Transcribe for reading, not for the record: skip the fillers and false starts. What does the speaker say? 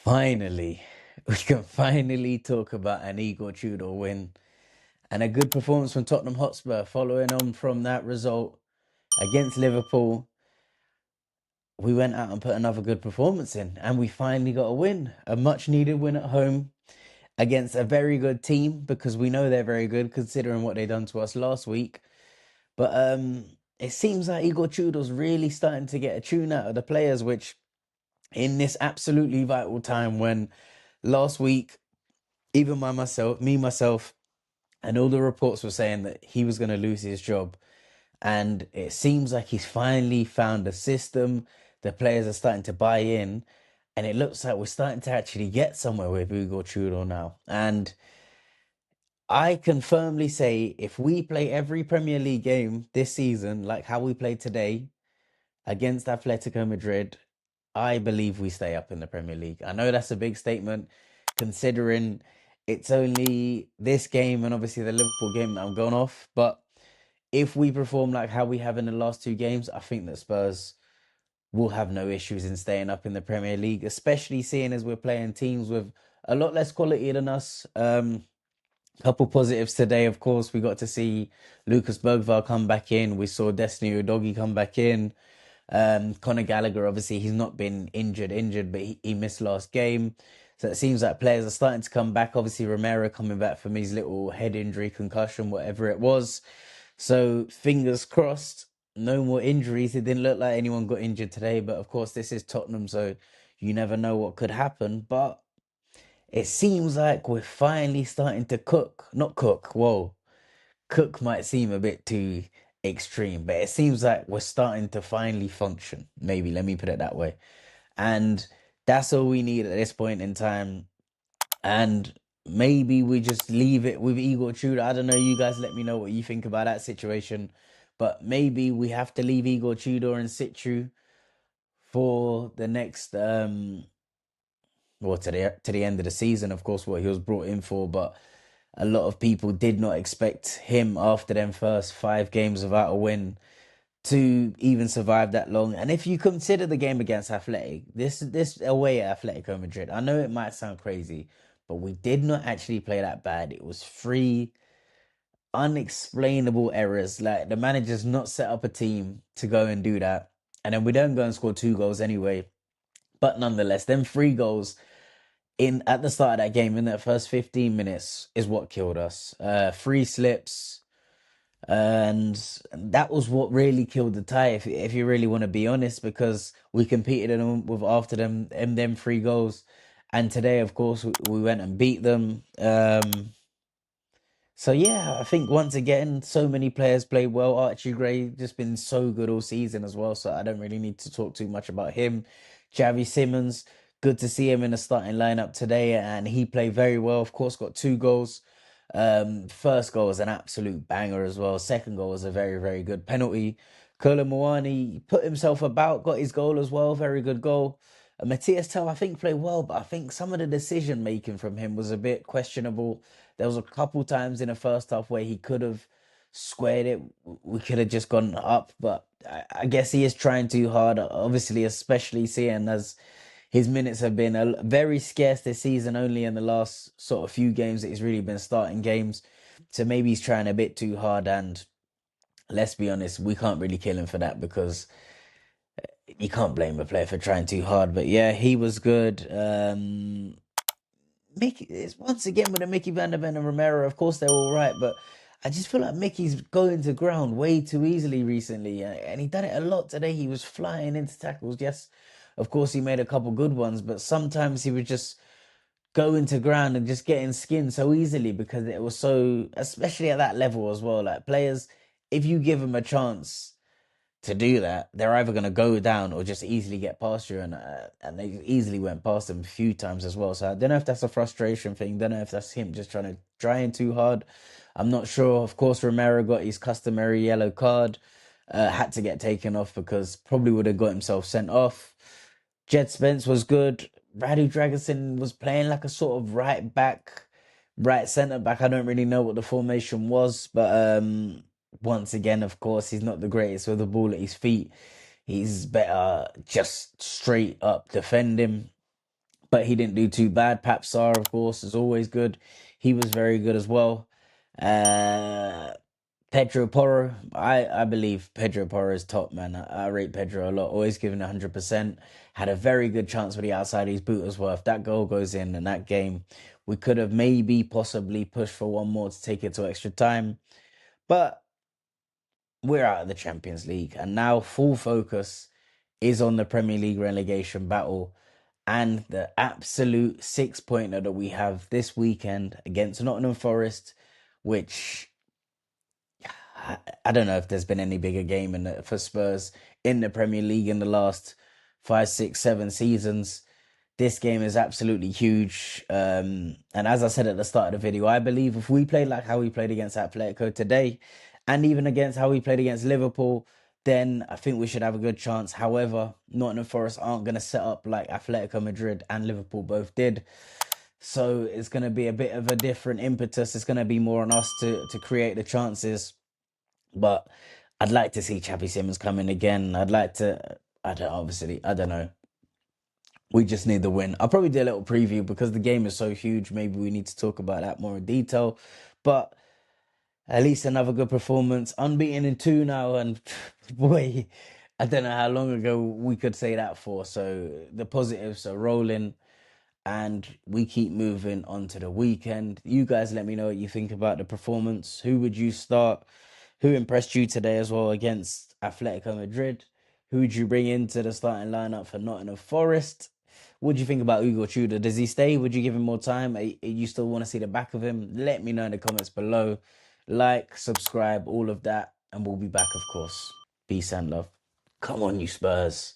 Finally, we can finally talk about an Igor Tudor win and a good performance from Tottenham Hotspur following on from that result against Liverpool. We went out and put another good performance in, and we finally got a win, a much needed win at home against a very good team because we know they're very good considering what they done to us last week. But it seems like Igor Tudor's really starting to get a tune out of the players, which in this absolutely vital time when last week even myself, and all the reports were saying that he was going to lose his job. And it seems like he's finally found a system. The players are starting to buy in, and it looks like we're starting to actually get somewhere with Igor Tudor now. And I can firmly say if we play every Premier League game this season, like how we played today against Atletico Madrid, I believe we stay up in the Premier League. I know that's a big statement considering it's only this game and obviously the Liverpool game that I'm going off. But if we perform like how we have in the last two games, I think that Spurs will have no issues in staying up in the Premier League, especially seeing as we're playing teams with a lot less quality than us. Couple positives today, of course. We got to see Lucas Bergvall come back in. We saw Destiny Udogie come back in. Conor Gallagher, obviously, he's not been injured, but he missed last game. So it seems like players are starting to come back. Obviously, Romero coming back from his little head injury, concussion, whatever it was. So fingers crossed, no more injuries. It didn't look like anyone got injured today, but of course, this is Tottenham, so you never know what could happen. But it seems like we're finally starting to cook. Not cook, whoa. Cook might seem a bit too extreme, but it seems like we're starting to finally function. Maybe, let me put it that way. And that's all we need at this point in time. And maybe we just leave it with Igor Tudor. I don't know. You guys let me know what you think about that situation. But maybe we have to leave Igor Tudor in situ for the next well, to the end of the season, of course, what he was brought in for. But a lot of people did not expect him after them first 5 games without a win to even survive that long. And if you consider the game against Athletic, this away at Atletico Madrid, I know it might sound crazy, but we did not actually play that bad. It was three unexplainable errors. Like the manager's not set up a team to go and do that. And then we don't go and score 2 goals anyway. But nonetheless, them 3 goals in at the start of that game in that first 15 minutes is what killed us. Three slips, and that was what really killed the tie. If you really want to be honest, because we competed in them with after them 3 goals, and today, of course, we went and beat them. So yeah, I think once again, so many players played well. Archie Gray just been so good all season as well, so I don't really need to talk too much about him. Javi Simmons, good to see him in the starting lineup today, and he played very well. Of course, got 2 goals. First goal was an absolute banger as well. Second goal was a very, very good penalty. Kolo Muani put himself about, got his goal as well. Very good goal. Matthias Tell, I think, played well, but I think some of the decision making from him was a bit questionable. There was a couple times in the first half where he could have squared it. We could have just gone up, but I guess he is trying too hard. Obviously, especially seeing as his minutes have been very scarce this season, only in the last sort of few games that he's really been starting games. So maybe he's trying a bit too hard, and let's be honest, we can't really kill him for that because you can't blame a player for trying too hard. But yeah, he was good. Mickey, it's once again with the Mickey Van der Ven and Romero. Of course, they're all right, but I just feel like Mickey's going to ground way too easily recently, and he done it a lot today. He was flying into tackles. Yes, of course, he made a couple good ones, but sometimes he was just going to ground and just getting skinned so easily because it was so, especially at that level as well. Like players, if you give them a chance to do that, they're either going to go down or just easily get past you, and they easily went past them a few times as well. So I don't know if that's a frustration thing. Don't know if that's him just trying too hard. I'm not sure. Of course, Romero got his customary yellow card, had to get taken off because probably would have got himself sent off. Jed Spence was good. Radu Dragosin was playing like a sort of right back, right centre back. I don't really know what the formation was, but once again, of course, he's not the greatest with the ball at his feet. He's better just straight up defend him. but he didn't do too bad. Pap Sarr, of course, is always good. He was very good as well. Uh, Pedro Porro, I believe Pedro Porro is top, man. I rate Pedro a lot. Always giving 100%. Had a very good chance with the outside of his boot as well. If that goal goes in that game, we could have maybe possibly pushed for one more to take it to extra time. But we're out of the Champions League, and now full focus is on the Premier League relegation battle and the absolute 6-pointer that we have this weekend against Nottingham Forest, which I don't know if there's been any bigger game for Spurs in the Premier League in the last 5, 6, 7 seasons. This game is absolutely huge. And as I said at the start of the video, I believe if we play like how we played against Atletico today, and even against how we played against Liverpool, then I think we should have a good chance. However, Nottingham Forest aren't going to set up like Atletico Madrid and Liverpool both did. So it's going to be a bit of a different impetus. It's going to be more on us to create the chances. But I'd like to see Chappie Simmons come in again. I'd like to, I don't know. We just need the win. I'll probably do a little preview because the game is so huge. Maybe we need to talk about that more in detail. But at least another good performance. Unbeaten in 2 now. And boy, I don't know how long ago we could say that for. So the positives are rolling and we keep moving on to the weekend. You guys let me know what you think about the performance. Who would you start? Who impressed you today as well against Atletico Madrid? Who would you bring into the starting lineup for Nottingham Forest? What do you think about Igor Tudor? Does he stay? Would you give him more time? You still want to see the back of him? Let me know in the comments below. Like, subscribe, all of that. And we'll be back, of course. Peace and love. Come on, you Spurs.